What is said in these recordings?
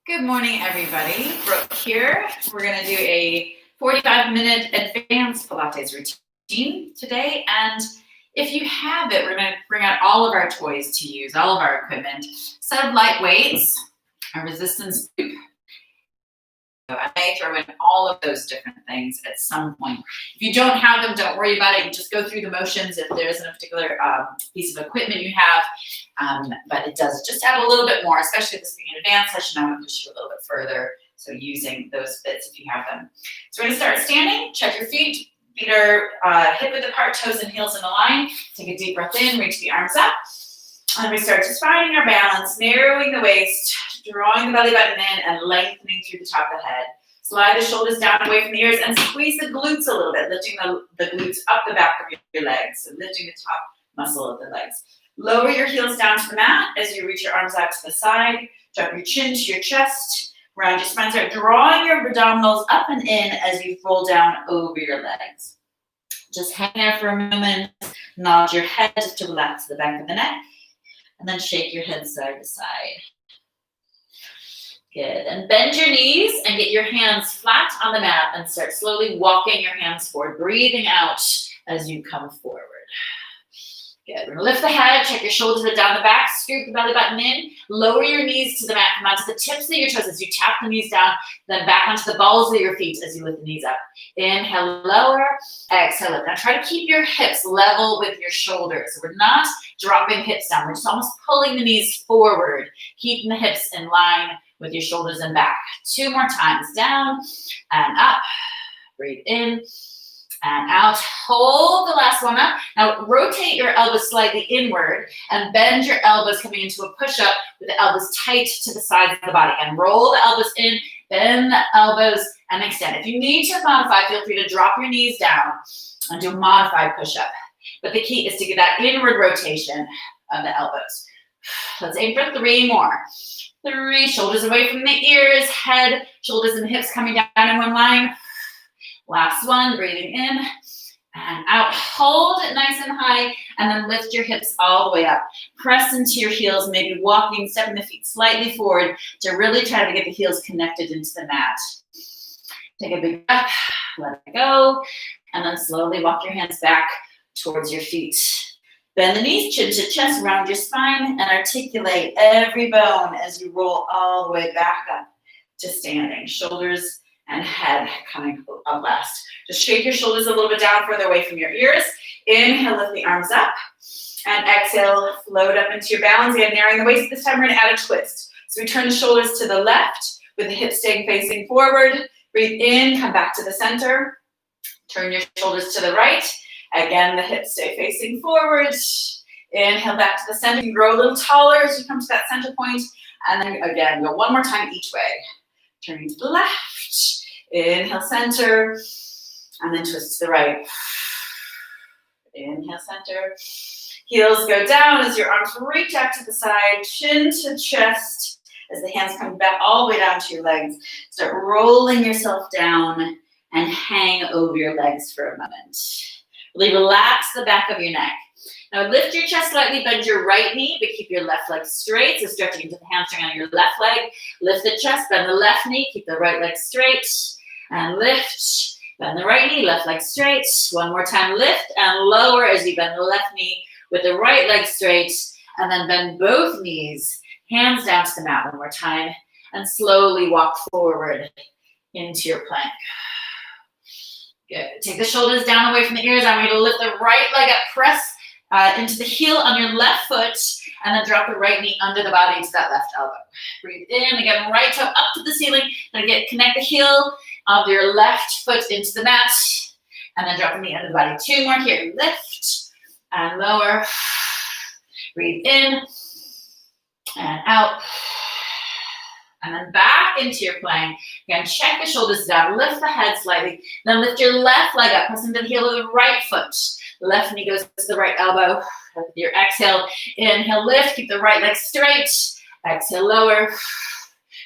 Good morning, everybody. Brooke here. We're going to do a 45-minute advanced Pilates routine today. And if you have it, we're going to bring out all of our toys to use, all of our equipment. Set of light weights, a resistance group. I may throw in all of those different things at some point. If you don't have them, don't worry about it. You just go through the motions if there isn't a particular piece of equipment you have. But it does just add a little bit more, especially this being an advanced session. I want to push you a little bit further. So using those bits if you have them. So we're going to start standing. Check your feet. Feet are hip width apart, toes and heels in a line. Take a deep breath in, reach the arms up. And we start just finding our balance, narrowing the waist, drawing the belly button in and lengthening through the top of the head. Slide the shoulders down away from the ears and squeeze the glutes a little bit, lifting the glutes up the back of your legs, so lifting the top muscle of the legs. Lower your heels down to the mat as you reach your arms out to the side. Drop your chin to your chest. Round your spine. Start drawing your abdominals up and in as you roll down over your legs. Just hang there for a moment. Nod your head just to relax the back of the neck. And then shake your head side to side. Good. And bend your knees and get your hands flat on the mat and start slowly walking your hands forward, breathing out as you come forward. Good. We're going to lift the head, check your shoulders down the back, scoop the belly button in, lower your knees to the mat, come onto the tips of your toes as you tap the knees down, then back onto the balls of your feet as you lift the knees up. Inhale, lower, exhale, lift. Now try to keep your hips level with your shoulders. So we're not dropping hips down. We're just almost pulling the knees forward, keeping the hips in line with your shoulders and back. 2 more times, down and up. Breathe in. And out, hold the last one up. Now rotate your elbows slightly inward and bend your elbows coming into a push-up with the elbows tight to the sides of the body. And roll the elbows in, bend the elbows, and extend. If you need to modify, feel free to drop your knees down and do a modified push-up. But the key is to get that inward rotation of the elbows. Let's aim for 3 more. 3, shoulders away from the ears, head, shoulders and hips coming down in one line. Last one, breathing in and out. Hold it nice and high and then lift your hips all the way up. Press into your heels, maybe walking, stepping the feet slightly forward to really try to get the heels connected into the mat. Take a big breath, let it go, and then slowly walk your hands back towards your feet. Bend the knees, chin to chest, round your spine, and articulate every bone as you roll all the way back up to standing. Shoulders and head coming up last. Just shake your shoulders a little bit down further away from your ears. Inhale, lift the arms up. And exhale, float up into your balance. Again, narrowing the waist. This time we're going to add a twist. So we turn the shoulders to the left with the hips staying facing forward. Breathe in, come back to the center. Turn your shoulders to the right. Again, the hips stay facing forward. Inhale back to the center. You grow a little taller as you come to that center point. And then again, go 1 more time each way. Turning to the left. Inhale, center, and then twist to the right. Inhale, center. Heels go down as your arms reach out to the side, chin to chest, as the hands come back all the way down to your legs. Start rolling yourself down and hang over your legs for a moment. Really relax the back of your neck. Now lift your chest slightly, bend your right knee, but keep your left leg straight. So stretching into the hamstring on your left leg. Lift the chest, bend the left knee, keep the right leg straight. And lift, bend the right knee, left leg straight. 1 more time, lift and lower as you bend the left knee with the right leg straight. And then bend both knees, hands down to the mat 1 more time. And slowly walk forward into your plank. Good. Take the shoulders down away from the ears. I want you to lift the right leg up, press into the heel on your left foot, and then drop the right knee under the body into that left elbow. Breathe in, again, right toe up to the ceiling, and connect the heel of your left foot into the mat, and then drop the knee under the body. 2 more here, lift and lower. Breathe in and out, and then back into your plank. Again, check the shoulders down, lift the head slightly, then lift your left leg up, press into the heel of the right foot. Left knee goes to the right elbow. With your exhale, inhale, lift, keep the right leg straight. Exhale, lower.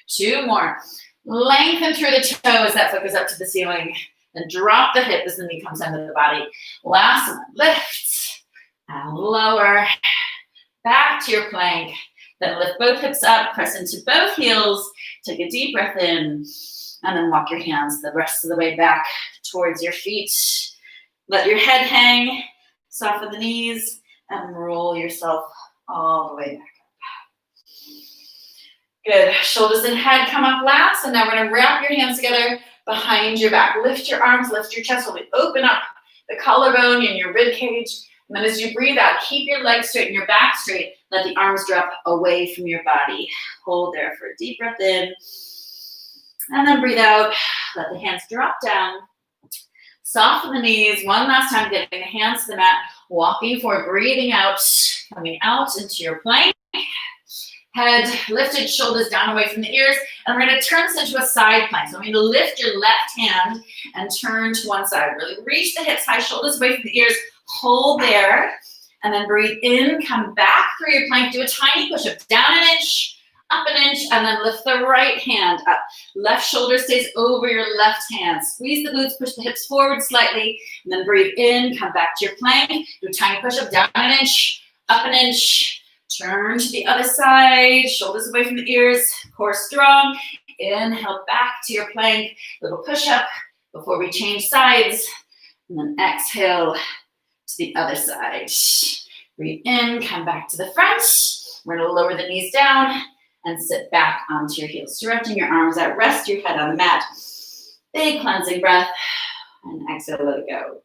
2 more. Lengthen through the toe as that foot goes up to the ceiling. Then drop the hip as the knee comes under the body. Last one, lift and lower. Back to your plank. Then lift both hips up, press into both heels, take a deep breath in, and then walk your hands the rest of the way back towards your feet. Let your head hang, soften the knees, and roll yourself all the way back up. Good. Shoulders and head come up last, and now we're gonna wrap your hands together behind your back. Lift your arms, lift your chest, really open up the collarbone and your rib cage. And then as you breathe out, keep your legs straight and your back straight. Let the arms drop away from your body. Hold there for a deep breath in. And then breathe out. Let the hands drop down. Soften the knees. One last time, getting the hands to the mat. Walking forward, breathing out. Coming out into your plank. Head lifted, shoulders down away from the ears. And we're going to turn this into a side plank. So I'm going to lift your left hand and turn to one side. Really reach the hips high, shoulders away from the ears. Hold there. And then breathe in. Come back through your plank. Do a tiny push-up. Down an inch, up an inch, and then lift the right hand up. Left shoulder stays over your left hand. Squeeze the glutes, push the hips forward slightly. And then breathe in. Come back to your plank. Do a tiny push-up. Down an inch, up an inch. Turn to the other side, shoulders away from the ears, core strong. Inhale back to your plank, little push-up before we change sides. And then exhale to the other side. Breathe in, come back to the front. We're gonna lower the knees down and sit back onto your heels. Stretching your arms out, rest your head on the mat. Big cleansing breath, and exhale, let it go.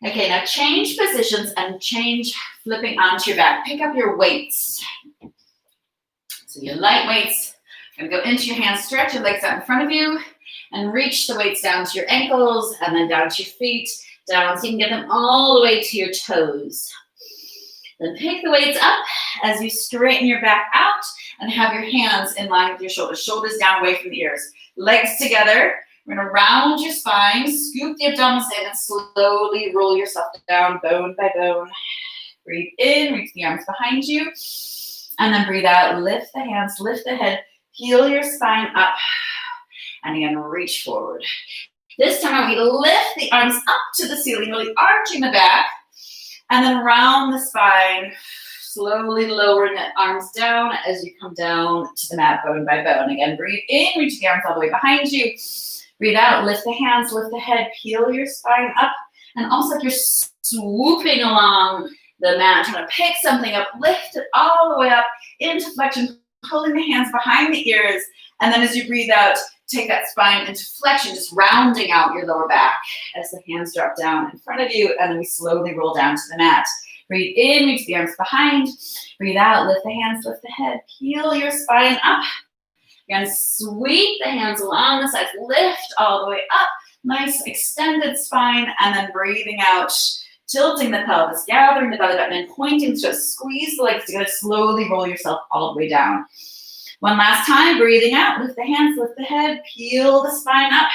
Okay, now change positions and change flipping onto your back. Pick up your weights. So your light weights, gonna go into your hands, stretch your legs out in front of you, and reach the weights down to your ankles, and then down to your feet, down so you can get them all the way to your toes. Then pick the weights up as you straighten your back out and have your hands in line with your shoulders. Shoulders down away from the ears. Legs together. We're gonna round your spine, scoop the abdominals in, and slowly roll yourself down, bone by bone. Breathe in, reach the arms behind you. And then breathe out, lift the hands, lift the head, heel your spine up. And again, reach forward. This time we lift the arms up to the ceiling, really arching the back. And then round the spine, slowly lowering the arms down as you come down to the mat, bone by bone. Again, breathe in, reach the arms all the way behind you. Breathe out, lift the hands, lift the head, peel your spine up. And almost like you're swooping along the mat, trying to pick something up, lift it all the way up into flexion, pulling the hands behind the ears. And then as you breathe out, take that spine into flexion, just rounding out your lower back as the hands drop down in front of you. And then we slowly roll down to the mat. Breathe in, reach the arms behind. Breathe out, lift the hands, lift the head, peel your spine up. Again, sweep the hands along the sides, lift all the way up, nice extended spine, and then breathing out, tilting the pelvis, gathering the belly button, and pointing to squeeze the legs together, slowly roll yourself all the way down. One last time, breathing out, lift the hands, lift the head, peel the spine up,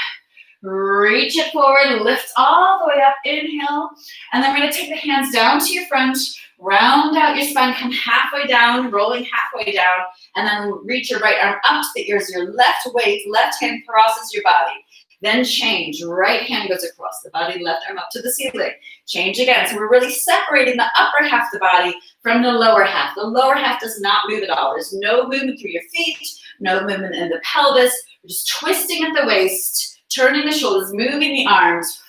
reach it forward, lift all the way up, inhale, and then we're gonna take the hands down to your front, round out your spine, come halfway down, rolling halfway down, and then reach your right arm up to the ears. Your left weight, left hand crosses your body. Then change, right hand goes across the body, left arm up to the ceiling. Change again. So we're really separating the upper half of the body from the lower half. The lower half does not move at all. There's no movement through your feet, no movement in the pelvis. We're just twisting at the waist, turning the shoulders, moving the arms,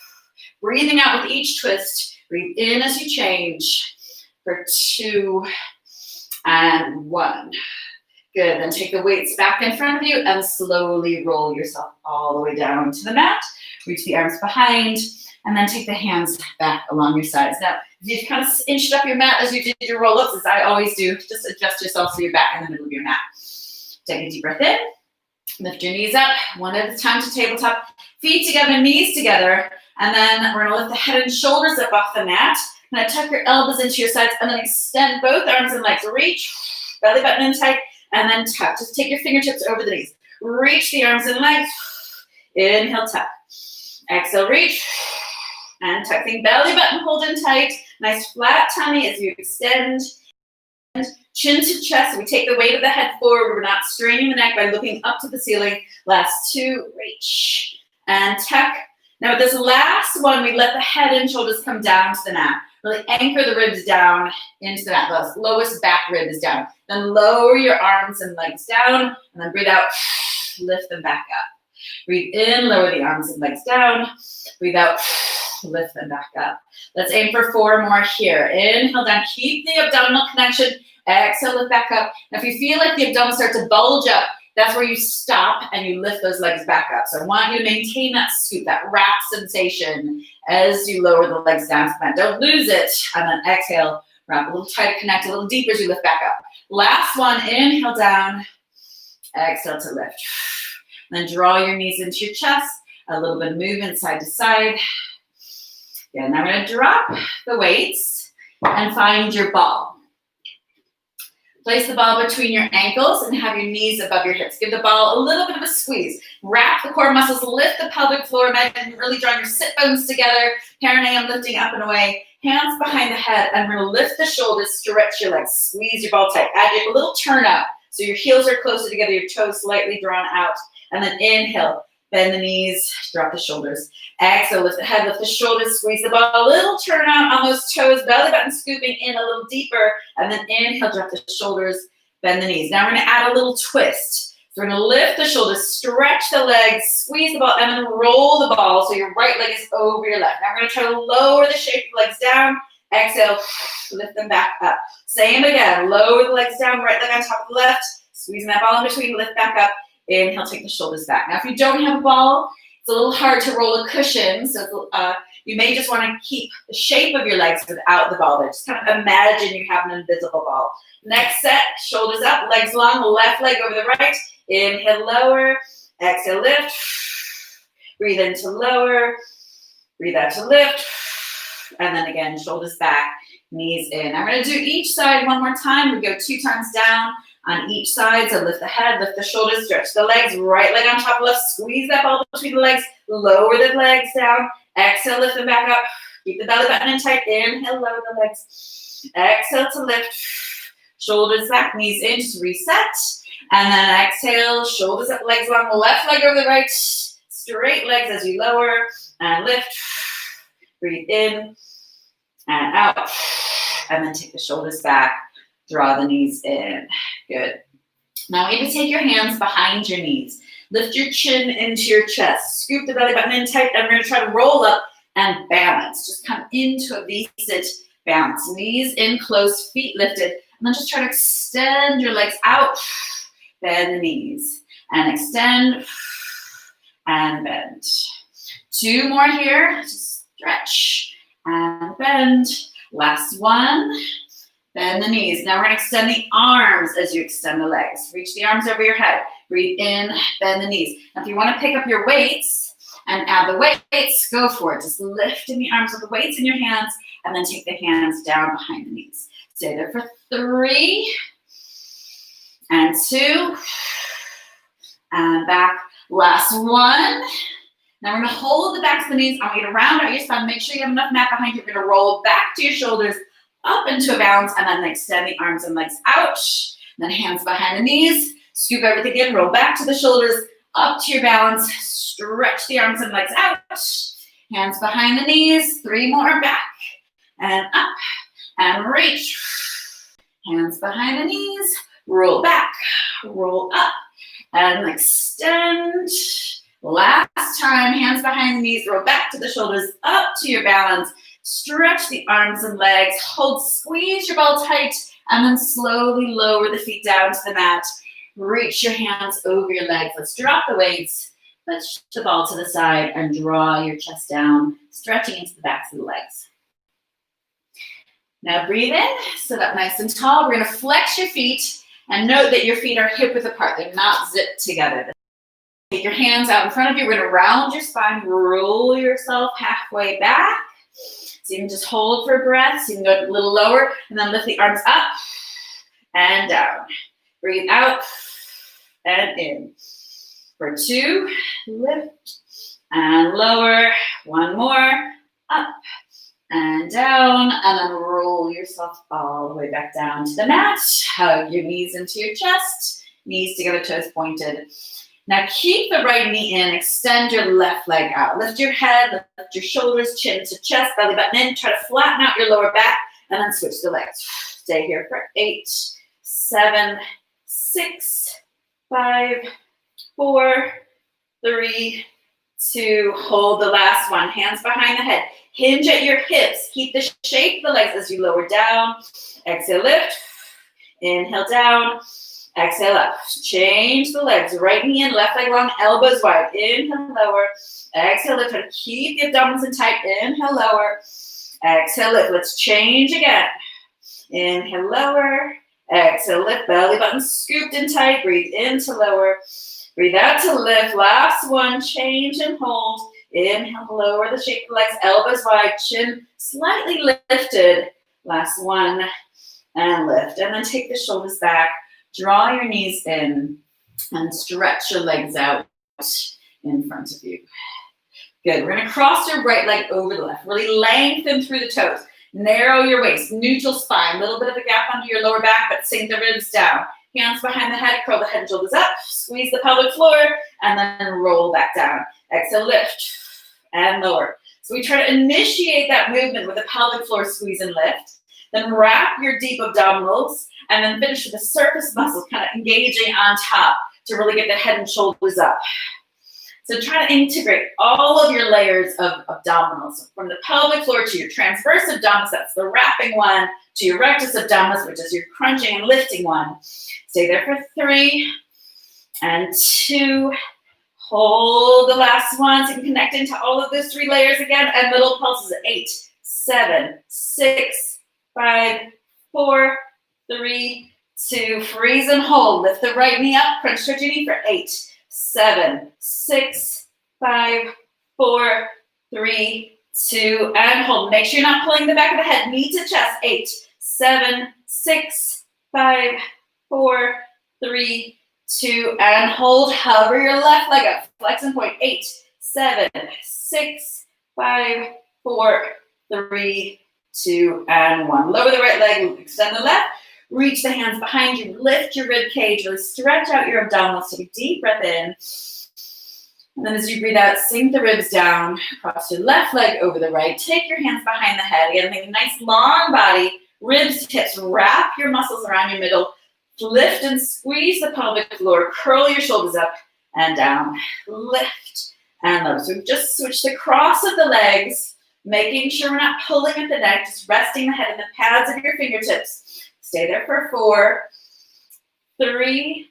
breathing out with each twist. Breathe in as you change. For 2 and 1. Good, then take the weights back in front of you and slowly roll yourself all the way down to the mat. Reach the arms behind and then take the hands back along your sides. Now, if you've kind of inched up your mat as you did your roll-ups, as I always do, just adjust yourself so you're back in the middle of your mat. Take a deep breath in, lift your knees up, one at a time to tabletop, feet together, knees together, and then we're gonna lift the head and shoulders up off the mat. Now tuck your elbows into your sides and then extend both arms and legs. Reach, belly button in tight, and then tuck. Just take your fingertips over the knees. Reach the arms and legs. Inhale, tuck. Exhale, reach. And tuck. Think belly button hold in tight. Nice flat tummy as you extend. Chin to chest. We take the weight of the head forward. We're not straining the neck by looking up to the ceiling. Last 2, reach. And tuck. Now with this last one, we let the head and shoulders come down to the mat. Really anchor the ribs down into the mat. The lowest back rib is down. Then lower your arms and legs down, and then breathe out, lift them back up. Breathe in, lower the arms and legs down. Breathe out, lift them back up. Let's aim for 4 more here. Inhale down, keep the abdominal connection. Exhale, lift back up. Now if you feel like the abdomen starts to bulge up, that's where you stop and you lift those legs back up. So I want you to maintain that scoop, that wrap sensation as you lower the legs down to the mat. Don't lose it. And then exhale, wrap a little tighter, connect a little deeper as you lift back up. Last one, inhale down, exhale to lift. Then draw your knees into your chest, a little bit of movement side to side. Yeah, now we're gonna drop the weights and find your ball. Place the ball between your ankles and have your knees above your hips. Give the ball a little bit of a squeeze. Wrap the core muscles, lift the pelvic floor, imagine really drawing your sit bones together, perineum lifting up and away, hands behind the head, and we're gonna lift the shoulders, stretch your legs, squeeze your ball tight. Add a little turn up, so your heels are closer together, your toes slightly drawn out, and then inhale, bend the knees, drop the shoulders. Exhale, lift the head, lift the shoulders, squeeze the ball, a little turn out on those toes, belly button scooping in a little deeper, and then inhale, drop the shoulders, bend the knees. Now we're gonna add a little twist. So we're gonna lift the shoulders, stretch the legs, squeeze the ball, and then roll the ball so your right leg is over your left. Now we're gonna try to lower the shape of the legs down. Exhale, lift them back up. Same again, lower the legs down, right leg on top of the left, squeezing that ball in between, lift back up. Inhale, take the shoulders back. Now, if you don't have a ball, it's a little hard to roll a cushion, so you may just want to keep the shape of your legs without the ball there. Just kind of imagine you have an invisible ball. Next set, shoulders up, legs long, left leg over the right. Inhale, lower. Exhale, lift. Breathe in to lower. Breathe out to lift. And then again, shoulders back, knees in. I'm going to do each side one more time. We go 2 times down on each side. So lift the head, lift the shoulders, stretch the legs, right leg on top of left, squeeze that ball between the legs, lower the legs down, exhale, lift them back up, keep the belly button in tight, inhale, lower the legs, exhale to lift, shoulders back, knees in, just reset, and then exhale, shoulders up, legs long, left leg over the right, straight legs as you lower, and lift, breathe in, and out, and then take the shoulders back, draw the knees in. Good. Now maybe take your hands behind your knees. Lift your chin into your chest. Scoop the belly button in tight. And we're going to try to roll up and balance. Just come into a V-sit balance. Knees in close, feet lifted. And then just try to extend your legs out. Bend the knees. And extend and bend. 2 more here. Just stretch and bend. Last one. Bend the knees. Now we're going to extend the arms as you extend the legs. Reach the arms over your head. Breathe in, bend the knees. Now if you want to pick up your weights and add the weights, go for it. Just lifting the arms with the weights in your hands and then take the hands down behind the knees. Stay there for 3 and 2 and back. Last one. Now we're going to hold the backs of the knees. I want you to round out your spine. Make sure you have enough mat behind you. You're going to roll back to your shoulders, up into a balance, and then extend the arms and legs out. Then hands behind the knees. Scoop everything in. Roll back to the shoulders, up to your balance. Stretch the arms and legs out. Hands behind the knees. 3 more back and up and reach. Hands behind the knees. Roll back, roll up, and extend. Last time, hands behind the knees. Roll back to the shoulders, up to your balance. Stretch the arms and legs, hold, squeeze your ball tight, and then slowly lower the feet down to the mat. Reach your hands over your legs. Let's drop the weights, push the ball to the side, and draw your chest down, stretching into the backs of the legs. Now breathe in, sit up nice and tall. We're going to flex your feet, and note that your feet are hip width apart. They're not zipped together. Take your hands out in front of you. We're going to round your spine, roll yourself halfway back. So you can just hold for breath. So you can go a little lower and then lift the arms up and down. Breathe out and in. For 2, lift and lower. 1 more, up and down. And then roll yourself all the way back down to the mat. Hug your knees into your chest. Knees together, toes pointed. Now keep the right knee in, extend your left leg out. Lift your head, lift your shoulders, chin to chest, belly button in. Try to flatten out your lower back and then switch the legs. Stay here for 8, 7, 6, 5, 4, 3, 2. Hold the last one. Hands behind the head. Hinge at your hips. Keep the shape of the legs as you lower down. Exhale, lift. Inhale down. Exhale up. Change the legs. Right knee in, left leg long, elbows wide. Inhale, lower. Exhale, lift. Try to keep the abdominals in tight. Inhale, lower. Exhale, lift. Let's change again. Inhale, lower. Exhale, lift. Belly button scooped in tight. Breathe in to lower. Breathe out to lift. Last one. Change and hold. Inhale, lower the shape of the legs. Elbows wide. Chin slightly lifted. Last one. And lift. And then take the shoulders back. Draw your knees in. And stretch your legs out in front of you. Good. We're going to cross your right leg over the left. Really lengthen through the toes. Narrow your waist. Neutral spine. A little bit of a gap under your lower back, but sink the ribs down. Hands behind the head. Curl the head and shoulders up. Squeeze the pelvic floor. And then roll back down. Exhale, lift. And lower. So we try to initiate that movement with the pelvic floor squeeze and lift. Then wrap your deep abdominals. And then finish with the surface muscles kind of engaging on top to really get the head and shoulders up. So try to integrate all of your layers of abdominals, from the pelvic floor to your transverse abdominals, that's the wrapping one, to your rectus abdominis, which is your crunching and lifting one. Stay there for 3 and 2. Hold the last one so you can connect into all of those 3 layers again, and little pulses at 8, 7, 6, 5, 4, 3, 2. Freeze and hold. Lift the right knee up. Crunch towards your knee for 8, 7, 6, 5, 4, 3, 2, and hold. Make sure you're not pulling the back of the head. Knee to chest. 8, 7, 6, 5, 4, 3, 2, and hold. Hover your left leg up. Flex and point. 8, 7, 6, 5, 4, 3, 2, and 1. Lower the right leg. Extend the left. Reach the hands behind you. Lift your rib cage. Really stretch out your abdominals. Take a deep breath in. And then as you breathe out, sink the ribs down. Cross your left leg over the right. Take your hands behind the head. Again, make a nice long body. Ribs to hips. Wrap your muscles around your middle. Lift and squeeze the pelvic floor. Curl your shoulders up and down. Lift and lower. So we've just switched the cross of the legs, making sure we're not pulling at the neck, just resting the head in the pads of your fingertips. Stay there for 4, 3,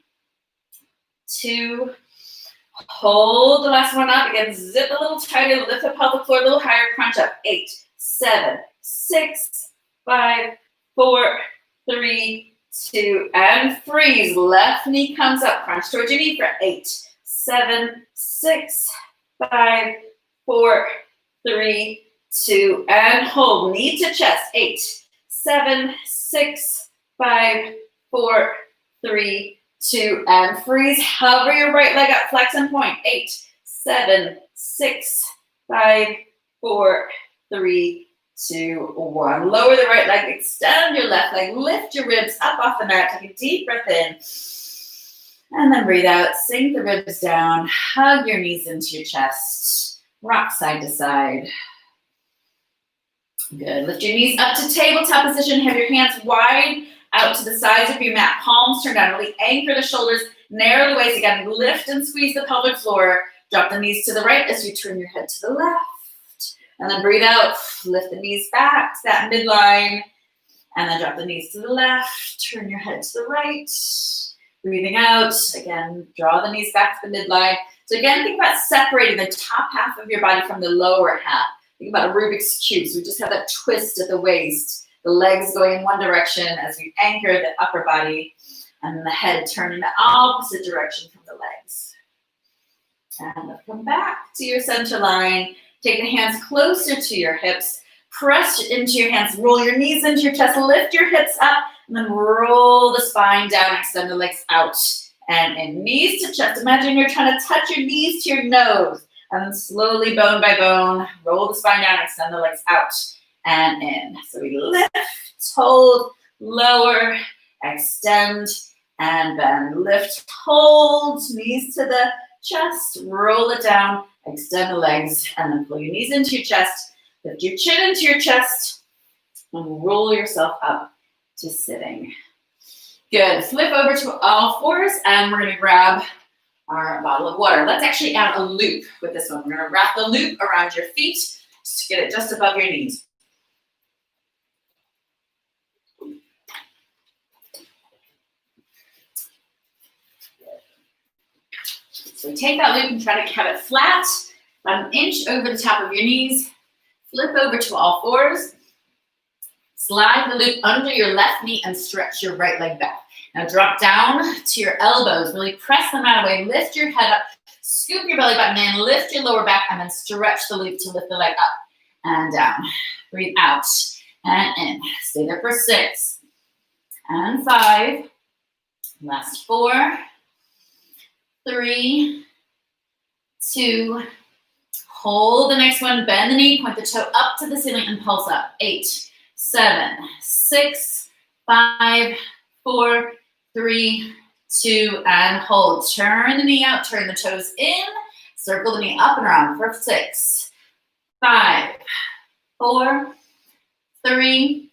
2, hold the last one up. Again, zip a little tighter, lift the pelvic floor a little higher, crunch up. 8, 7, 6, 5, 4, 3, 2, and freeze. Left knee comes up, crunch towards your knee for 8, 7, 6, 5, 4, 3, 2, and hold. Knee to chest. 8, 7, 6, 5, 4, 3, 2, and freeze. Hover your right leg up, flex and point. 8, 7, 6, 5, 4, 3, 2, 1. Lower the right leg, extend your left leg, lift your ribs up off the mat. Take a deep breath in. And then breathe out, sink the ribs down, hug your knees into your chest, rock side to side. Good. Lift your knees up to tabletop position. Have your hands wide out to the sides of your mat. Palms turn down. Really anchor the shoulders. Narrow the waist again. Lift and squeeze the pelvic floor. Drop the knees to the right as you turn your head to the left. And then breathe out. Lift the knees back to that midline. And then drop the knees to the left. Turn your head to the right. Breathing out. Again, draw the knees back to the midline. So again, think about separating the top half of your body from the lower half. Think about a Rubik's Cube. So we just have that twist at the waist. The legs going in one direction as we anchor the upper body. And then the head turning the opposite direction from the legs. And come back to your center line. Take the hands closer to your hips. Press into your hands. Roll your knees into your chest. Lift your hips up. And then roll the spine down. Extend the legs out. And in. Knees to chest. Imagine you're trying to touch your knees to your nose. And then slowly, bone by bone, roll the spine down, extend the legs out and in. So we lift, hold, lower, extend, and bend. Lift, hold, knees to the chest, roll it down, extend the legs, and then pull your knees into your chest, lift your chin into your chest, and roll yourself up to sitting. Good. Flip over to all fours, and we're going to grab our bottle of water. Let's actually add a loop with this one. We're going to wrap the loop around your feet to get it just above your knees. So take that loop and try to have it flat, about an inch over the top of your knees. Flip over to all fours. Slide the loop under your left knee and stretch your right leg back. Now drop down to your elbows. Really press them out of the way. Lift your head up. Scoop your belly button in. Lift your lower back and then stretch the loop to lift the leg up and down. Breathe out and in. Stay there for 6 and 5. Last 4, 3, 2. Hold the next one. Bend the knee. Point the toe up to the ceiling and pulse up. 8, 7, 6, 5, 4, 3, 2, and hold. Turn the knee out, turn the toes in, circle the knee up and around for 6, 5, 4, 3,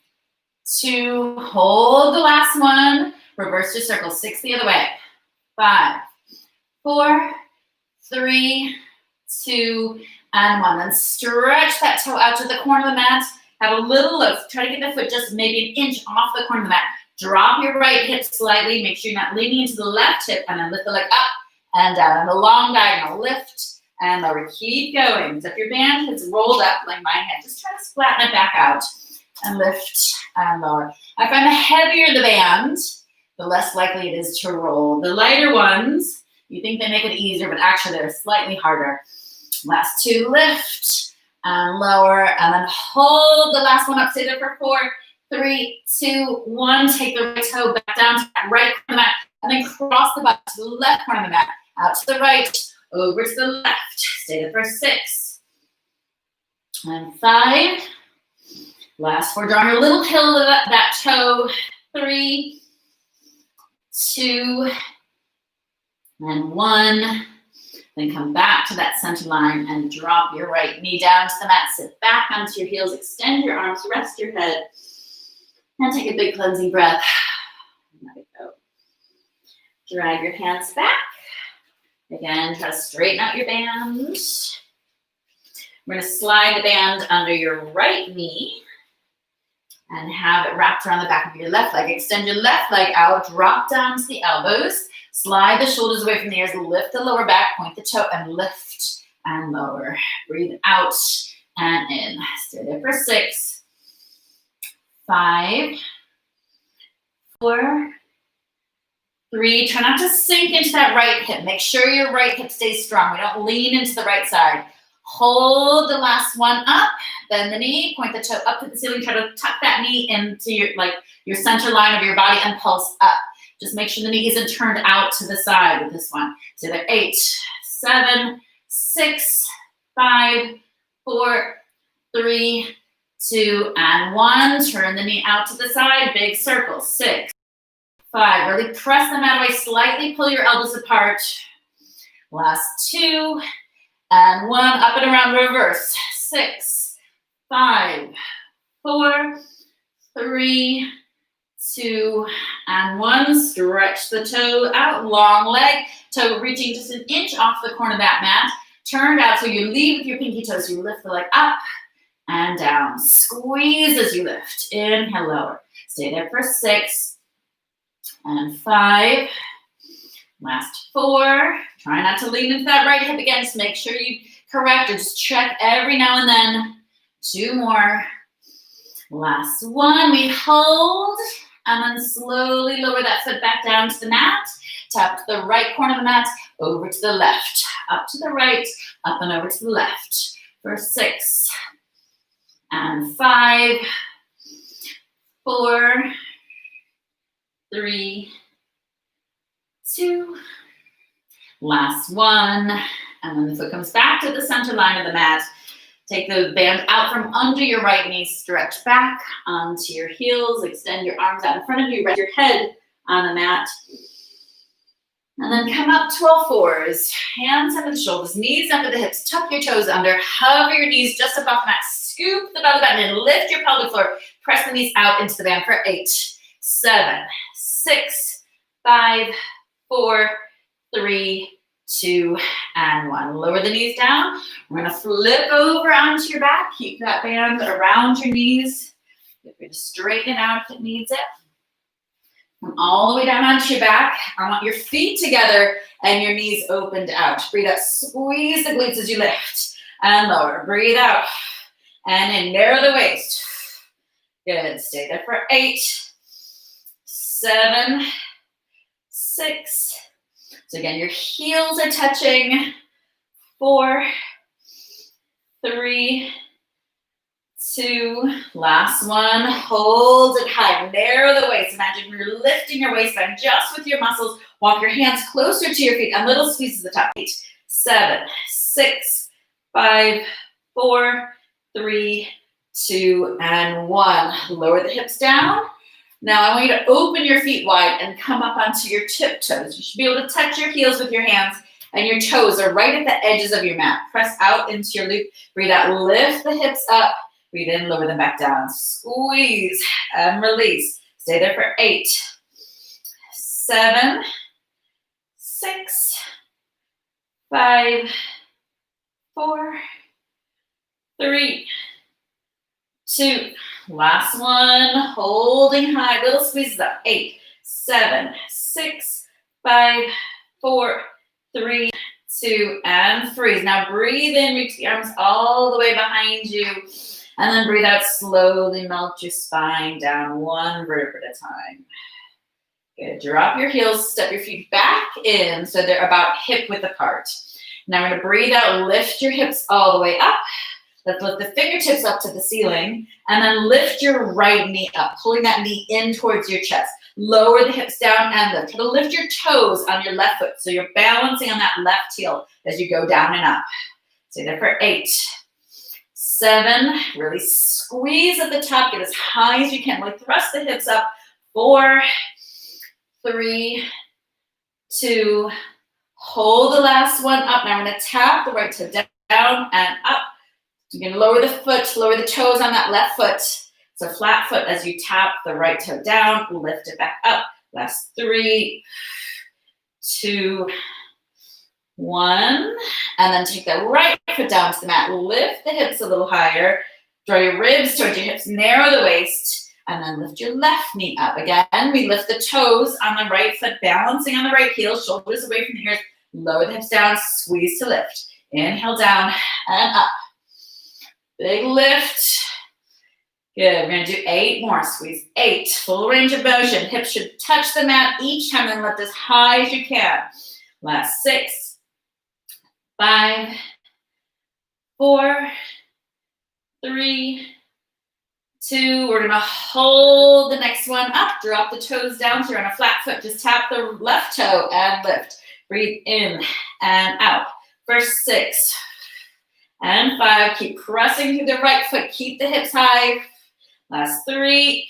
2, hold the last one. Reverse your circle, 6 the other way. 5, 4, 3, 2, and 1. Then stretch that toe out to the corner of the mat. Have a little lift. Try to get the foot just maybe an inch off the corner of the mat. Drop your right hip slightly. Make sure you're not leaning into the left hip, and then lift the leg up and down. And the long diagonal, lift and lower. Keep going. So if your band has rolled up like mine had, just try to flatten it back out and lift and lower. I find the heavier the band, the less likely it is to roll. The lighter ones, you think they make it easier, but actually they're slightly harder. Last 2, lift and lower, and then hold the last one up. Stay there for 4, 3, 2, 1. Take the right toe back down to that right corner of the mat, and then cross the butt to the left corner of the mat, out to the right, over to the left. Stay there for 6 and 5. Last 4. Draw your little hill of that toe. 3, 2, and 1. Then come back to that center line and drop your right knee down to the mat. Sit back onto your heels. Extend your arms. Rest your head. And take a big cleansing breath. Let it go. Drag your hands back. Again, try to straighten out your band. We're going to slide the band under your right knee and have it wrapped around the back of your left leg. Extend your left leg out. Drop down to the elbows. Slide the shoulders away from the ears. Lift the lower back. Point the toe and lift and lower. Breathe out and in. Stay there for 6, 5, 4, 3. Try not to sink into that right hip. Make sure your right hip stays strong. We don't lean into the right side. Hold the last one up. Bend the knee. Point the toe up to the ceiling. Try to tuck that knee into your center line of your body and pulse up. Just make sure the knee isn't turned out to the side with this one. So there, 8, 7, 6, 5, 4, 3, 2, and 1. Turn the knee out to the side. Big circle. 6, 5. Really press the mat away. Slightly pull your elbows apart. Last 2, and 1. Up and around reverse. 6, 5, 4, 3, 2, and 1. Stretch the toe out, long leg, toe reaching just an inch off the corner of that mat. Turn out so you lead with your pinky toes. You lift the leg up and down. Squeeze as you lift. Inhale, lower. Stay there for 6 and 5. Last 4. Try not to lean into that right hip again. Just make sure you correct or just check every now and then. 2 more. Last 1. We hold. And then slowly lower that foot back down to the mat. Tap to the right corner of the mat, over to the left. Up to the right, up and over to the left. For 6 and 5, 4, 3, 2. Last 1. And then the foot comes back to the center line of the mat. Take the band out from under your right knee, stretch back onto your heels, extend your arms out in front of you, rest your head on the mat. And then come up to all fours, hands under the shoulders, knees under the hips, tuck your toes under, hover your knees just above the mat, scoop the belly button in, lift your pelvic floor, press the knees out into the band for 8, 7, 6, 5, 4, 3, 2, and 1. Lower the knees down. We're gonna flip over onto your back, keep that band around your knees. Feel free to straighten it out if it needs it. Come all the way down onto your back. I want your feet together and your knees opened out. Breathe out, squeeze the glutes as you lift and lower. Breathe out and in, narrow the waist. Good, stay there for 8, 7, 6. So again, your heels are touching. 4, 3, 2, last one, hold it high, narrow the waist. Imagine you're lifting your waistline just with your muscles. Walk your hands closer to your feet and little squeeze at the top. 8, 7, 6, 5, 4, 3, 2, and 1. Lower the hips down. Now I want you to open your feet wide and come up onto your tiptoes. You should be able to touch your heels with your hands and your toes are right at the edges of your mat. Press out into your loop. Breathe out, lift the hips up. Breathe in, lower them back down. Squeeze and release. Stay there for 8, 7, 6, 5, 4, 3, 2. Last one, holding high, little squeezes up. 8, 7, 6, 5, 4, 3, 2, and freeze. Now breathe in, reach the arms all the way behind you. And then breathe out, slowly melt your spine down one vertebra at a time. Good, drop your heels, step your feet back in so they're about hip width apart. Now we're gonna breathe out, lift your hips all the way up. Let's lift the fingertips up to the ceiling and then lift your right knee up, pulling that knee in towards your chest. Lower the hips down and lift. Try to lift your toes on your left foot so you're balancing on that left heel as you go down and up. Stay there for 8, 7, really squeeze at the top, get as high as you can, like thrust the hips up. 4, 3, 2, hold the last one up. Now I'm gonna tap the right toe down and up. You're gonna lower the foot, lower the toes on that left foot. So flat foot as you tap the right toe down, lift it back up. Last 3, 2, 1. And then take the right foot down to the mat. Lift the hips a little higher. Draw your ribs towards your hips, narrow the waist, and then lift your left knee up. Again, we lift the toes on the right foot, balancing on the right heel, shoulders away from the ears. Lower the hips down, squeeze to lift. Inhale down and up. Big lift. Good, we're gonna do 8 more. Squeeze 8, full range of motion. Hips should touch the mat each time and lift as high as you can. Last 6, 5, 4, 3, 2. We're gonna hold the next one up. Drop the toes down. So you're on a flat foot. Just tap the left toe and lift. Breathe in and out. For 6 and 5. Keep pressing through the right foot. Keep the hips high. Last 3,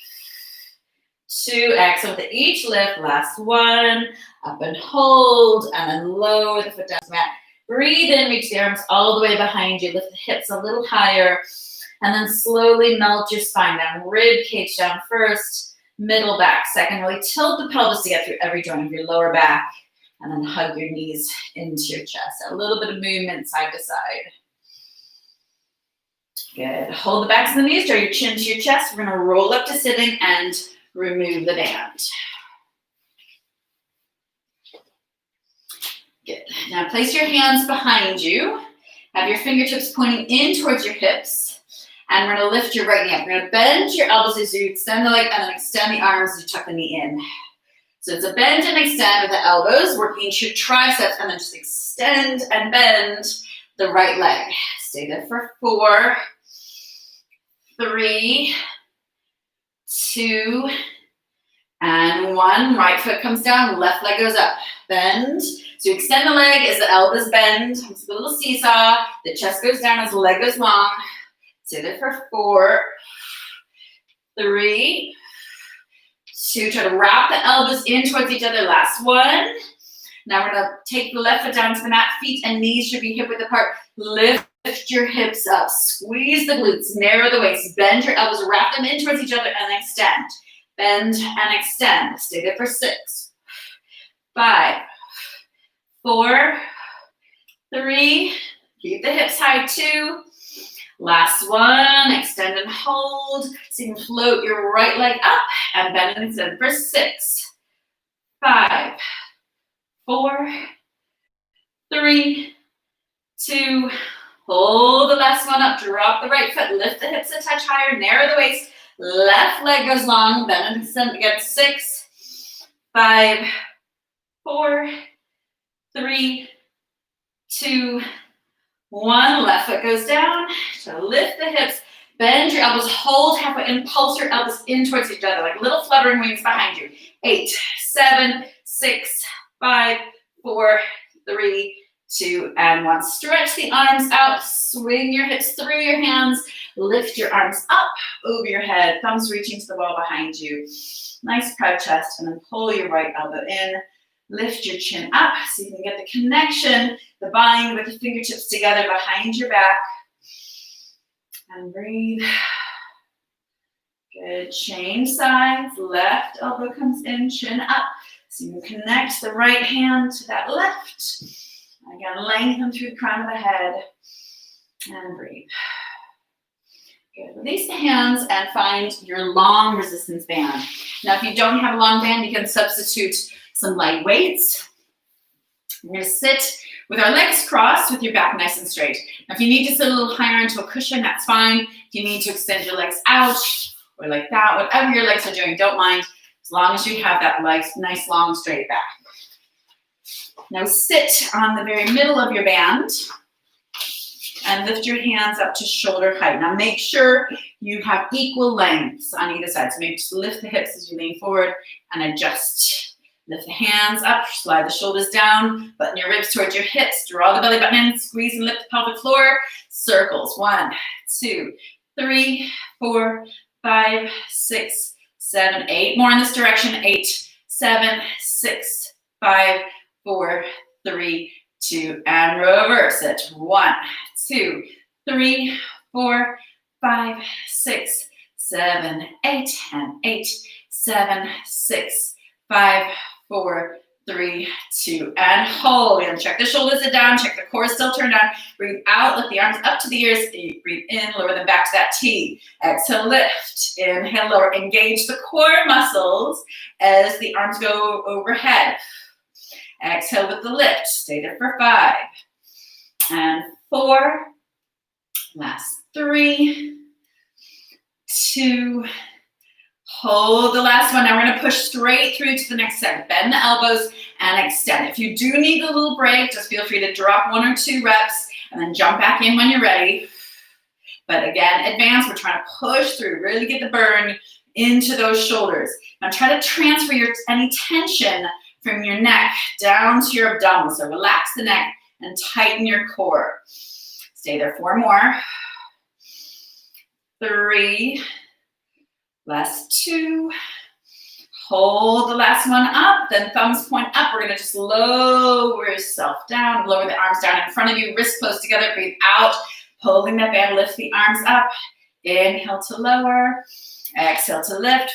2. Exhale with each lift. Last 1. Up and hold. And then lower the foot down to the mat. Breathe in. Reach the arms all the way behind you. Lift the hips a little higher. And then slowly melt your spine down. Rib cage down first. Middle back second. Really tilt the pelvis to get through every joint of your lower back. And then hug your knees into your chest. A little bit of movement side to side. Good. Hold the backs of the knees. Draw your chin to your chest. We're going to roll up to sitting and remove the band. Good. Now place your hands behind you. Have your fingertips pointing in towards your hips. And we're going to lift your right knee up. We're going to bend your elbows as you extend the leg and then extend the arms as you tuck the knee in. So it's a bend and extend with the elbows, working into your triceps, and then just extend and bend the right leg. Stay there for 4, 3, 2, and 1. Right foot comes down, left leg goes up. Bend. So you extend the leg as the elbows bend. It's a little seesaw. The chest goes down as the leg goes long. Stay there for 4, 3, 2. Try to wrap the elbows in towards each other. Last 1. Now we're gonna take the left foot down to the mat. Feet and knees should be hip width apart. Lift your hips up. Squeeze the glutes. Narrow the waist. Bend your elbows. Wrap them in towards each other and extend. Bend and extend. Stay there for 6, 5, 4, 3. Keep the hips high. 2. Last one. Extend and hold. So you can float your right leg up and bend and extend for 6, 5, 4, 3, 2. Hold the last one up. Drop the right foot. Lift the hips a touch higher. Narrow the waist. Left leg goes long. Bend and extend again. 6, 5, 4, 3, 2, 1. Left foot goes down. So lift the hips. Bend your elbows. Hold halfway and pulse your elbows in towards each other like little fluttering wings behind you. 8, 7, 6, 5, 4, 3, 2, and 1. Stretch the arms out. Swing your hips through your hands. Lift your arms up over your head. Thumbs reaching to the wall behind you. Nice proud chest. And then pull your right elbow in. Lift your chin up so you can get the connection, the bind with the fingertips together behind your back. And breathe. Good. Change sides. Left elbow comes in, chin up. So you can connect the right hand to that left. Again, lengthen through the crown of the head. And breathe. Good. Release the hands and find your long resistance band. Now, if you don't have a long band, you can substitute some light weights. We're going to sit with our legs crossed with your back nice and straight. Now, if you need to sit a little higher into a cushion, that's fine. If you need to extend your legs out or like that, whatever your legs are doing, don't mind, as long as you have that nice, long, straight back. Now, sit on the very middle of your band and lift your hands up to shoulder height. Now, make sure you have equal lengths on either side. So maybe just lift the hips as you lean forward and adjust. Lift the hands up, slide the shoulders down, button your ribs towards your hips, draw the belly button in, squeeze and lift the pelvic floor. Circles. 1, 2, 3, 4, 5, 6, 7, 8. More in this direction. 8, 7, 6, 5, 4, 3, 2, and reverse it. 1, 2, 3, 4, 5, 6, 7, 8, and 8, 7, 6, 5, 4, 3, 2, and hold. And check the shoulders are down, check the core still turned down. Breathe out, lift the arms up to the ears. Breathe in, lower them back to that T. Exhale, lift. Inhale, lower. Engage the core muscles as the arms go overhead. Exhale with the lift. Stay there for 5 and 4. Last 3, 2. Hold the last one. Now we're going to push straight through to the next set. Bend the elbows and extend. If you do need a little break, just feel free to drop 1 or 2 reps and then jump back in when you're ready. But again, advance. We're trying to push through, really get the burn into those shoulders. Now try to transfer any tension from your neck down to your abdominals. So relax the neck and tighten your core. Stay there. 4 more. 3. Last 2. Hold the last one up, then thumbs point up. We're gonna just lower yourself down, lower the arms down in front of you, wrists close together, breathe out, holding that band, lift the arms up. Inhale to lower, exhale to lift.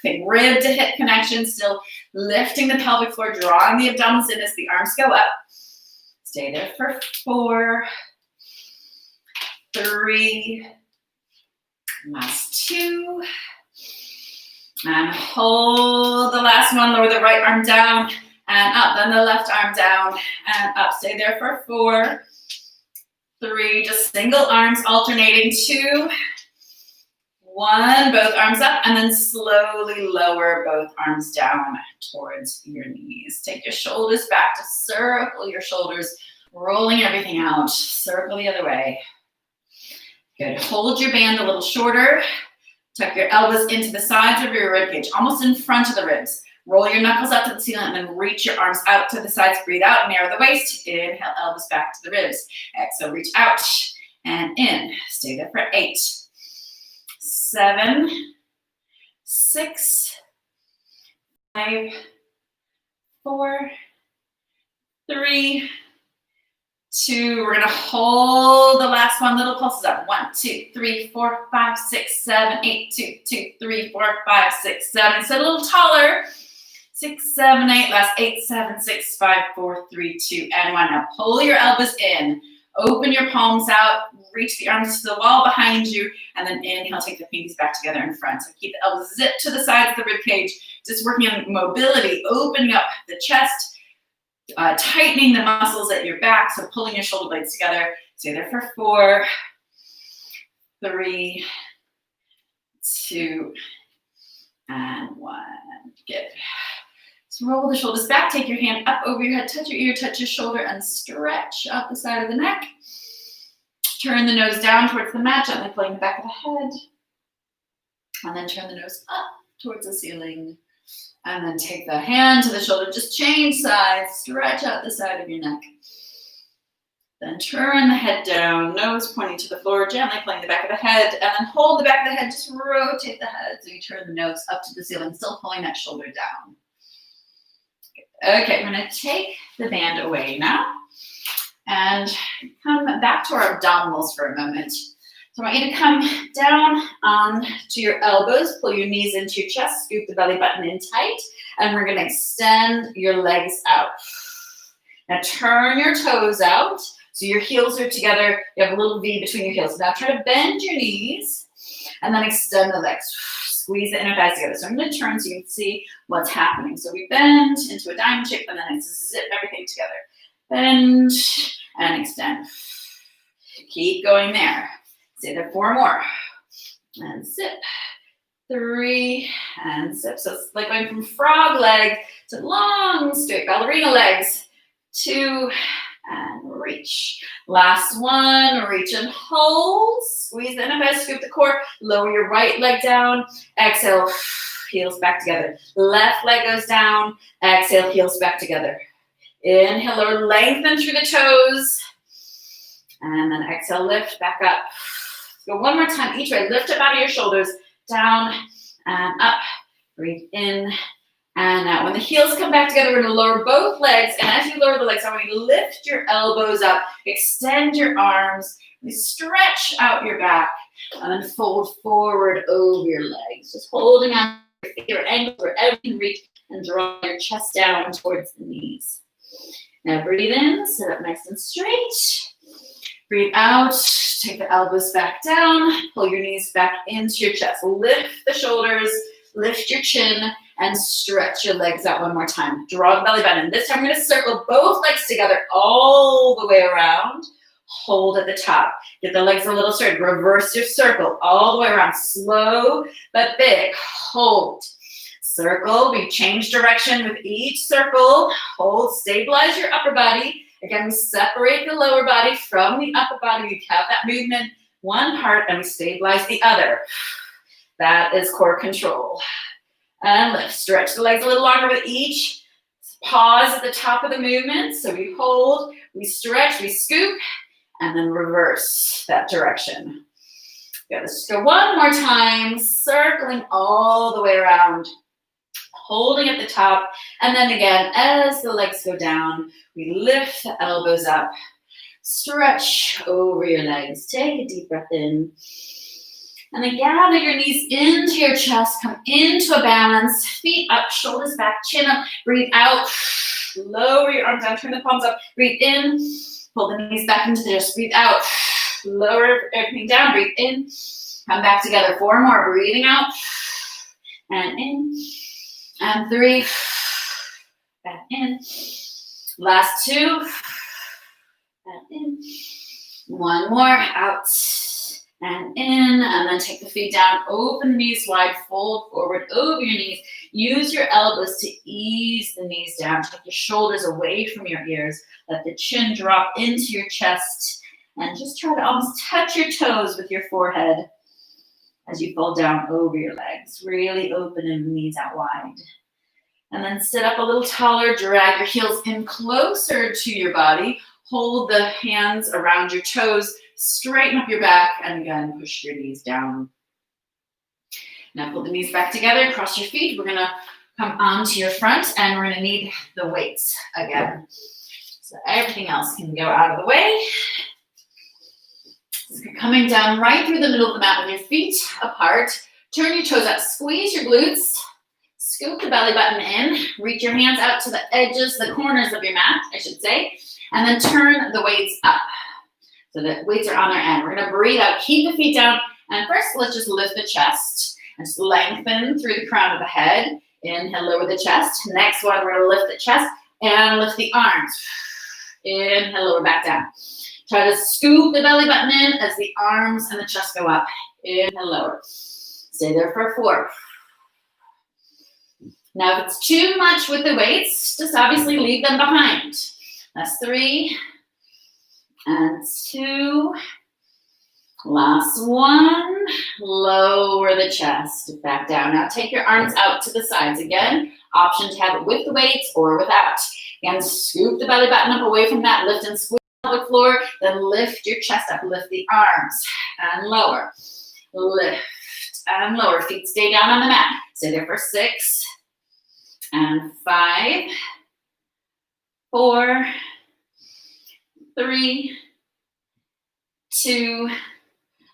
Think rib to hip connection, still lifting the pelvic floor, drawing the abdominals in as the arms go up. Stay there for 4, 3, last 2. And hold the last one, lower the right arm down and up, then the left arm down and up. Stay there for 4, 3, just single arms alternating. 2, 1, both arms up, and then slowly lower both arms down towards your knees. Take your shoulders back to circle your shoulders, rolling everything out. Circle the other way. Good. Hold your band a little shorter. Tuck your elbows into the sides of your rib cage, almost in front of the ribs. Roll your knuckles up to the ceiling and then reach your arms out to the sides. Breathe out, narrow the waist. Inhale, elbows back to the ribs. Exhale, reach out and in. Stay there for 8, 7, 6, 5, 4, 3, 2. We're gonna hold the last one. Little pulses up. 1, 2, 3, 4, 5, 6, 7, 8. 2, 2, 3, 4, 5, 6, 7. Sit a little taller. 6, 7, 8. Last 8, 7, 6, 5, 4, 3, 2, and 1. Now pull your elbows in. Open your palms out. Reach the arms to the wall behind you, and then inhale. Take the pinkies back together in front. So keep the elbows zipped to the sides of the rib cage. Just working on mobility, opening up the chest. Tightening the muscles at your back, so pulling your shoulder blades together. Stay there for 4, 3, 2, and 1. Good. So roll the shoulders back. Take your hand up over your head. Touch your ear, touch your shoulder, and stretch out the side of the neck. Turn the nose down towards the mat, gently pulling the back of the head. And then turn the nose up towards the ceiling. And then take the hand to the shoulder, just change sides, stretch out the side of your neck. Then turn the head down, nose pointing to the floor, gently pulling the back of the head, and then hold the back of the head, just rotate the head so you turn the nose up to the ceiling, still pulling that shoulder down. Okay, we're gonna take the band away now and come back to our abdominals for a moment. So I want you to come down onto your elbows, pull your knees into your chest, scoop the belly button in tight, and we're gonna extend your legs out. Now turn your toes out, so your heels are together, you have a little V between your heels. Now try to bend your knees, and then extend the legs. Squeeze the inner thighs together. So I'm gonna turn so you can see what's happening. So we bend into a diamond shape, and then I zip everything together. Bend and extend. Keep going there. Stay there 4 more. And zip. 3 and zip. So it's like going from frog leg to long, straight ballerina legs. 2 and reach. Last one. Reach and hold. Squeeze the inner thighs, scoop the core. Lower your right leg down. Exhale. Heels back together. Left leg goes down. Exhale. Heels back together. Inhale or lengthen through the toes. And then exhale. Lift back up. Go one more time each way. Lift up out of your shoulders, down and up. Breathe in and out. When the heels come back together, we're going to lower both legs. And as you lower the legs, I want you to lift your elbows up, extend your arms, stretch out your back, and then fold forward over your legs. Just holding on to your ankles wherever you can reach and draw your chest down towards the knees. Now breathe in, sit up nice and straight. Breathe out, take the elbows back down, pull your knees back into your chest. Lift the shoulders, lift your chin, and stretch your legs out one more time. Draw the belly button. This time I'm gonna circle both legs together all the way around. Hold at the top. Get the legs a little straight. Reverse your circle all the way around. Slow but big. Hold. Circle. We change direction with each circle. Hold. Stabilize your upper body. Again, we separate the lower body from the upper body. We have that movement, one part, and we stabilize the other. That is core control. And lift. Stretch the legs a little longer with each pause at the top of the movement. So we hold, we stretch, we scoop, and then reverse that direction. Yeah, let's just go one more time, circling all the way around. Holding at the top, and then again, as the legs go down, we lift the elbows up, stretch over your legs, take a deep breath in, and then gather your knees into your chest, come into a balance, feet up, shoulders back, chin up, breathe out, lower your arms down, turn the palms up, breathe in, pull the knees back into the chest, breathe out, lower everything down, breathe in, come back together, 4 more, breathing out, and in, and 3, back in, last 2, and in, 1 more, out, and in, and then take the feet down, open the knees wide, fold forward over your knees, use your elbows to ease the knees down, take your shoulders away from your ears, let the chin drop into your chest, and just try to almost touch your toes with your forehead as you fold down over your legs, really opening the knees out wide. And then sit up a little taller, drag your heels in closer to your body, hold the hands around your toes, straighten up your back, and again, push your knees down. Now pull the knees back together, cross your feet. We're gonna come onto your front, and we're gonna need the weights again. So everything else can go out of the way. So you're coming down right through the middle of the mat with your feet apart. Turn your toes up, squeeze your glutes, scoop the belly button in, reach your hands out to the edges, the corners of your mat, I should say, and then turn the weights up. So the weights are on their end. We're gonna breathe out, keep the feet down, and first let's just lift the chest and just lengthen through the crown of the head. Inhale, lower the chest. Next one, we're gonna lift the chest and lift the arms. Inhale, lower back down. Try to scoop the belly button in as the arms and the chest go up. Inhale, lower. Stay there for 4. Now, if it's too much with the weights, just obviously leave them behind. That's 3 and 2. Last one. Lower the chest back down. Now, take your arms out to the sides again. Option to have it with the weights or without. Again, scoop the belly button up away from that. Lift and squeeze the pelvic floor. Then lift your chest up. Lift the arms and lower. Lift and lower. Feet stay down on the mat. Stay there for 6 and 5, 4, 3, 2.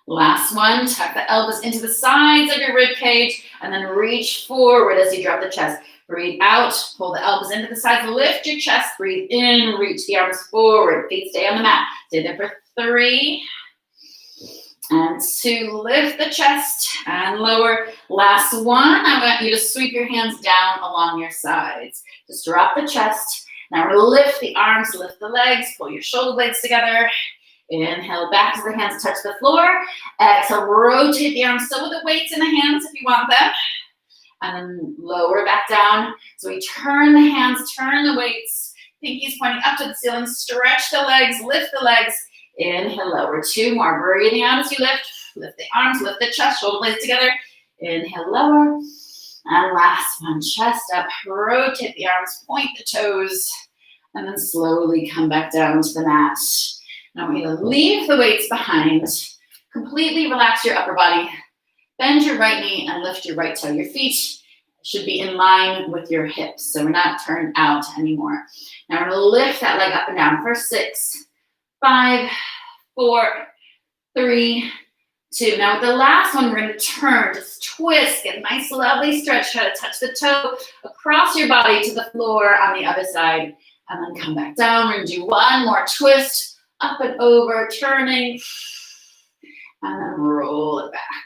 Last one. Tuck the elbows into the sides of your rib cage and then reach forward as you drop the chest. Breathe out. Pull the elbows into the sides. Lift your chest. Breathe in. Reach the arms forward. Feet stay on the mat. Stay there for 3 and 2. Lift the chest and lower. Last one. I want you to sweep your hands down along your sides. Just drop the chest. Now we're going to lift the arms, lift the legs, pull your shoulder blades together. Inhale back as the hands touch the floor. Exhale, rotate the arms still with the weights in the hands if you want them. And then lower back down. So we turn the hands, turn the weights. Pinkies pointing up to the ceiling. Stretch the legs, lift the legs. Inhale, lower. 2 more. Breathing out as you lift. Lift the arms, lift the chest, shoulder blades together. Inhale, lower. And last one, chest up. Rotate the arms, point the toes. And then slowly come back down to the mat. Now we're going to leave the weights behind. Completely relax your upper body. Bend your right knee and lift your right toe. Your feet should be in line with your hips, so we're not turned out anymore. Now we're going to lift that leg up and down for 6, 5, 4, 3, 2. Now with the last one, we're going to turn, just twist, get a nice lovely stretch. Try to touch the toe across your body to the floor on the other side, and then come back down. We're going to do one more twist. Up and over, turning, and then roll it back.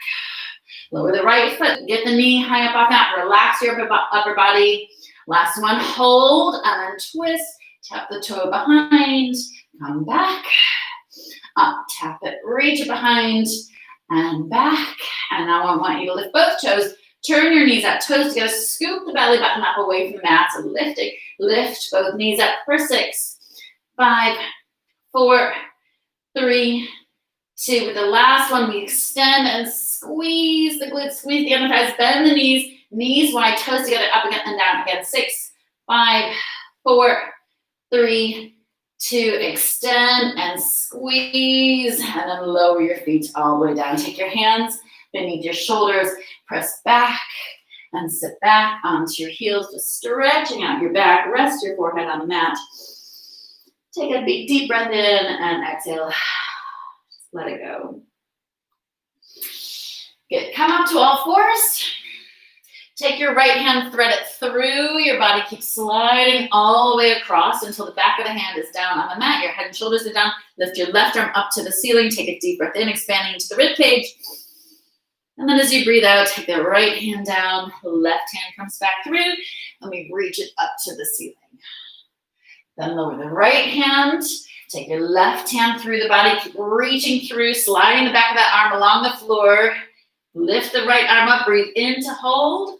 Lower the right foot, get the knee high up off that, relax your upper body. Last one, hold, and then twist, tap the toe behind, come back, up, tap it, reach it behind, and back. And now I want you to lift both toes, turn your knees up, toes together, scoop the belly button up away from the mat, so lift both knees up for 6, 5, 4, 3, 2. With the last one, we extend and squeeze the glutes, squeeze the under thighs, bend the knees wide, toes together, up again and down again. 6, 5, 4, 3, 2. Extend and squeeze, and then lower your feet all the way down. Take your hands beneath your shoulders, press back and sit back onto your heels, just stretching out your back. Rest your forehead on the mat. Take a big deep breath in and exhale. Just let it go. Good. Come up to all fours. Take your right hand, thread it through your body. Keep sliding all the way across until the back of the hand is down on the mat. Your head and shoulders are down. Lift your left arm up to the ceiling. Take a deep breath in, expanding into the rib cage. And then as you breathe out, take the right hand down. Left hand comes back through, and we reach it up to the ceiling. Then lower the right hand, take your left hand through the body, keep reaching through, sliding the back of that arm along the floor. Lift the right arm up, breathe in to hold,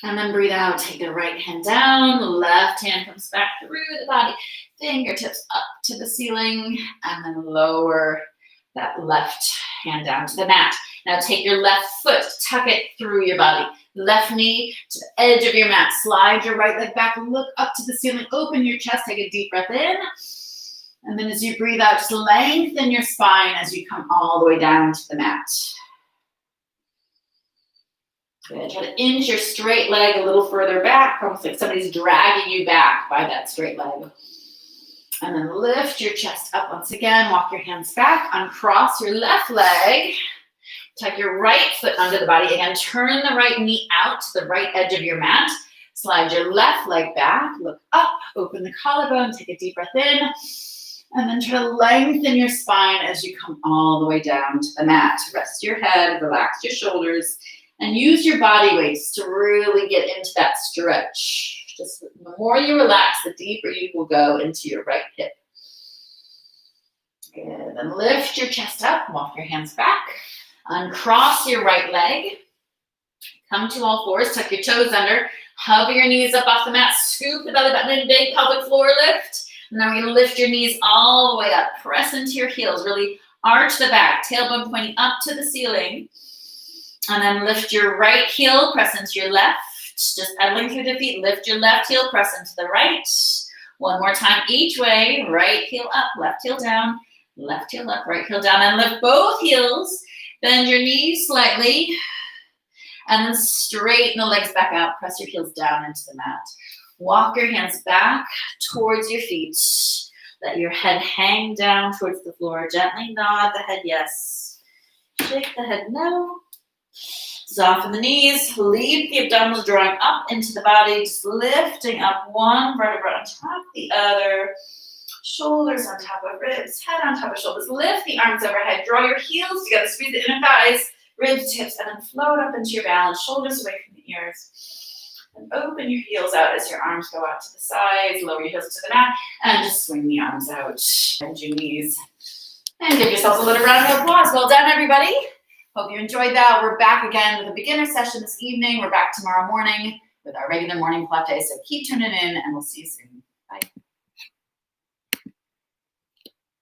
and then breathe out. Take the right hand down, left hand comes back through the body, fingertips up to the ceiling, and then lower that left hand down to the mat. Now take your left foot, tuck it through your body. Left knee to the edge of your mat. Slide your right leg back, look up to the ceiling, open your chest, take a deep breath in. And then as you breathe out, just lengthen your spine as you come all the way down to the mat. Good. Try to inch your straight leg a little further back, almost like somebody's dragging you back by that straight leg. And then lift your chest up once again. Walk your hands back. Uncross your left leg. Tuck your right foot under the body. Again, turn the right knee out to the right edge of your mat. Slide your left leg back. Look up. Open the collarbone. Take a deep breath in. And then try to lengthen your spine as you come all the way down to the mat. Rest your head. Relax your shoulders. And use your body weights to really get into that stretch. Just the more you relax, the deeper you will go into your right hip. Good. Then lift your chest up. Walk your hands back. Uncross your right leg. Come to all fours. Tuck your toes under. Hover your knees up off the mat. Scoop the belly button in. Big pelvic floor lift. And then we're going to lift your knees all the way up. Press into your heels. Really arch the back. Tailbone pointing up to the ceiling. And then lift your right heel. Press into your left. Just pedaling through the feet. Lift your left heel. Press into the right. One more time each way. Right heel up. Left heel down. Left heel up. Right heel down. And lift both heels. Bend your knees slightly. And then straighten the legs back out. Press your heels down into the mat. Walk your hands back towards your feet. Let your head hang down towards the floor. Gently nod the head yes. Shake the head no. Soften the knees. Lead the abdominals drawing up into the body. Just lifting up one vertebra on top of the other. Shoulders on top of ribs. Head on top of shoulders. Lift the arms overhead. Draw your heels together. Squeeze the inner thighs. Ribs, hips, and then float up into your balance. Shoulders away from the ears. And open your heels out as your arms go out to the sides. Lower your heels to the mat. And just swing the arms out. Bend your knees. And give yourself a little round of applause. Well done, everybody. Hope you enjoyed that. We're back again with a beginner session this evening. We're back tomorrow morning with our regular morning Pilates. So keep tuning in, and we'll see you soon.